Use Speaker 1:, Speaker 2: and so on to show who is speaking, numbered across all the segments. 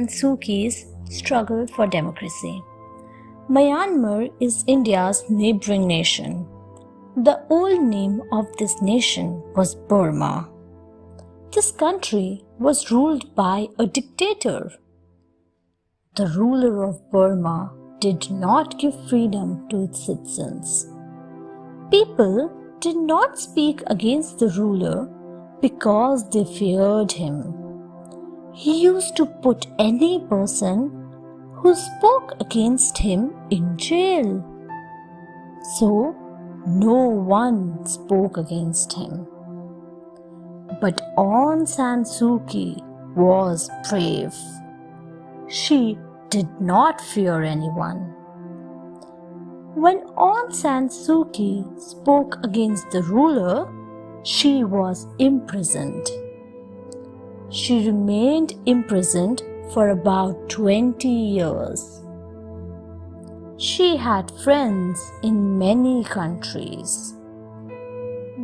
Speaker 1: San Suu Kyi's struggle for democracy. Myanmar is India's neighboring nation. The old name of this nation was Burma. This country was ruled by a dictator. The ruler of Burma did not give freedom to its citizens. People did not speak against the ruler because they feared him. He used to put any person who spoke against him in jail. So, no one spoke against him. But Aung San Suu Kyi was brave. She did not fear anyone. When Aung San Suu Kyi spoke against the ruler, she was imprisoned. She remained imprisoned for about 20 years. She had friends in many countries.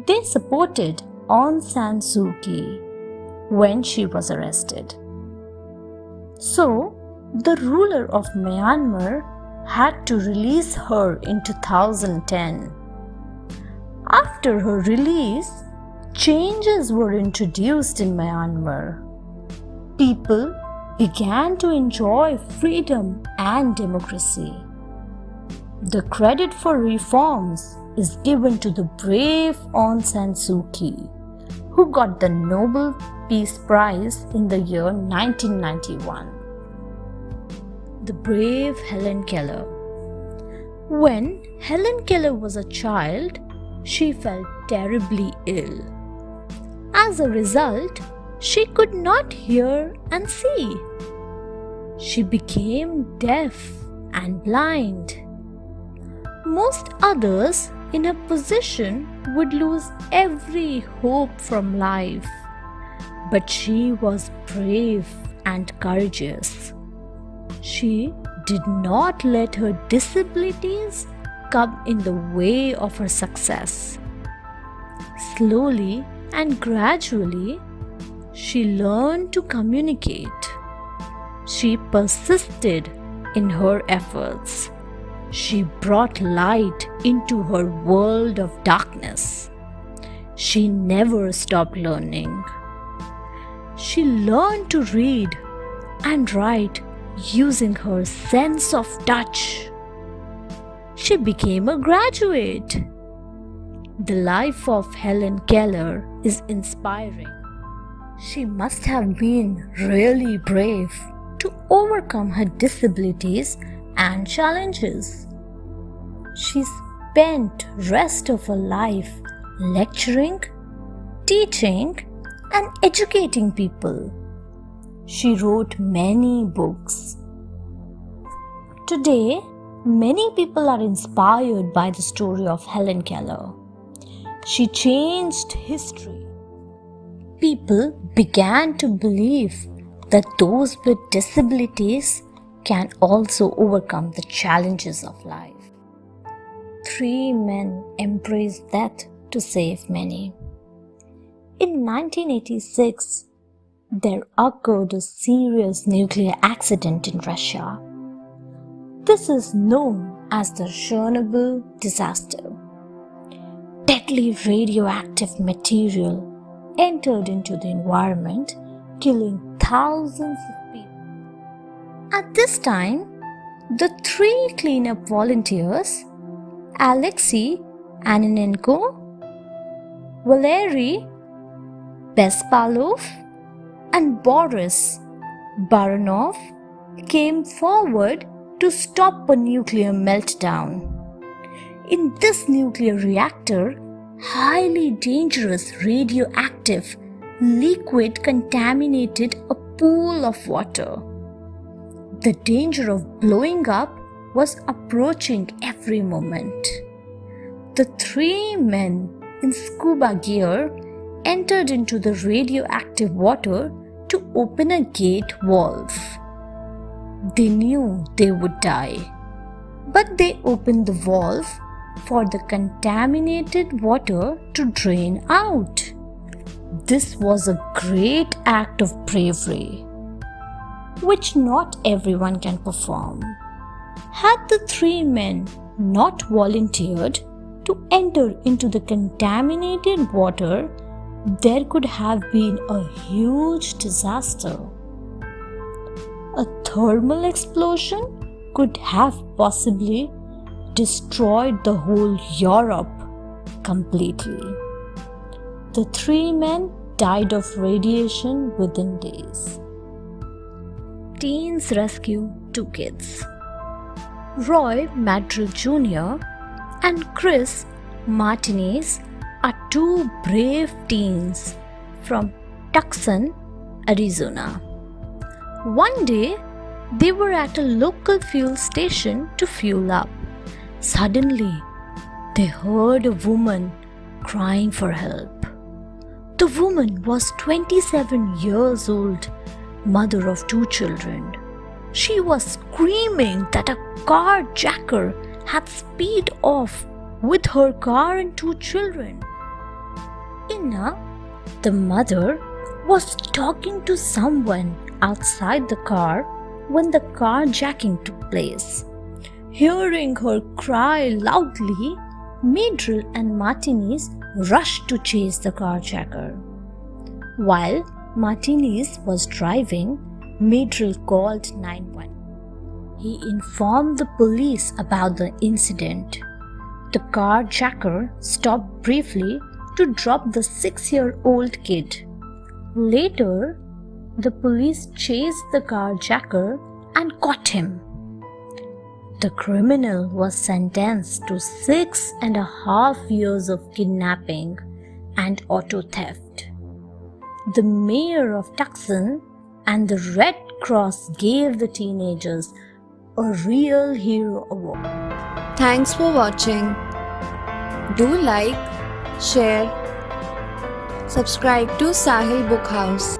Speaker 1: They supported Aung San Suu Kyi when she was arrested. So, the ruler of Myanmar had to release her in 2010. After her release, changes were introduced in Myanmar. People began to enjoy freedom and democracy. The credit for reforms is given to the brave Aung San Suu Kyi, who got the Nobel Peace Prize in the year 1991. The brave Helen Keller. When Helen Keller was a child, she felt terribly ill. As a result, she could not hear and see. She became deaf and blind. Most others in her position would lose every hope from life. But she was brave and courageous. She did not let her disabilities come in the way of her success. Slowly and gradually, she learned to communicate. She persisted in her efforts. She brought light into her world of darkness. She never stopped learning. She learned to read and write using her sense of touch. She became a graduate. The life of Helen Keller is inspiring. She must have been really brave to overcome her disabilities and challenges. She spent rest of her life lecturing, teaching, and educating people. She wrote many books. Today, many people are inspired by the story of Helen Keller. She changed history. People began to believe that those with disabilities can also overcome the challenges of life. 3 men embraced death to save many. In 1986, there occurred a serious nuclear accident in Russia. This is known as the Chernobyl disaster. Deadly radioactive material entered into the environment, killing thousands of people. At this time, the 3 cleanup volunteers, Alexei Ananenko, Valery Bespalov, and Boris Baranov came forward to stop a nuclear meltdown. In this nuclear reactor, highly dangerous radioactive liquid contaminated a pool of water. The danger of blowing up was approaching every moment. The 3 men in scuba gear entered into the radioactive water to open a gate valve. They knew they would die, but they opened the valve for the contaminated water to drain out. This was a great act of bravery. which not everyone can perform. Had the three men not volunteered to enter into the contaminated water, there could have been a huge disaster. A thermal explosion could have possibly destroyed the whole Europe completely. The three men died of radiation within days. Teens rescue two kids. Roy Madrill Jr. and Chris Martinez are two brave teens from Tucson, Arizona. One day, they were at a local fuel station to fuel up. Suddenly, they heard a woman crying for help. The woman was 27 years old, mother of two children. She was screaming that a carjacker had speed off with her car and two children. Inna, the mother, was talking to someone outside the car when the carjacking took place. Hearing her cry loudly, Madrill and Martinez rushed to chase the carjacker. While Martinez was driving, Madrill called 911. He informed the police about the incident. The carjacker stopped briefly to drop the 6-year-old kid. Later, the police chased the carjacker and caught him. The criminal was sentenced to 6.5 years of kidnapping and auto theft. The mayor of Tucson and the Red Cross gave the teenagers a Real Hero Award.
Speaker 2: Thanks for watching. Do like, share, subscribe to Sahil Book House.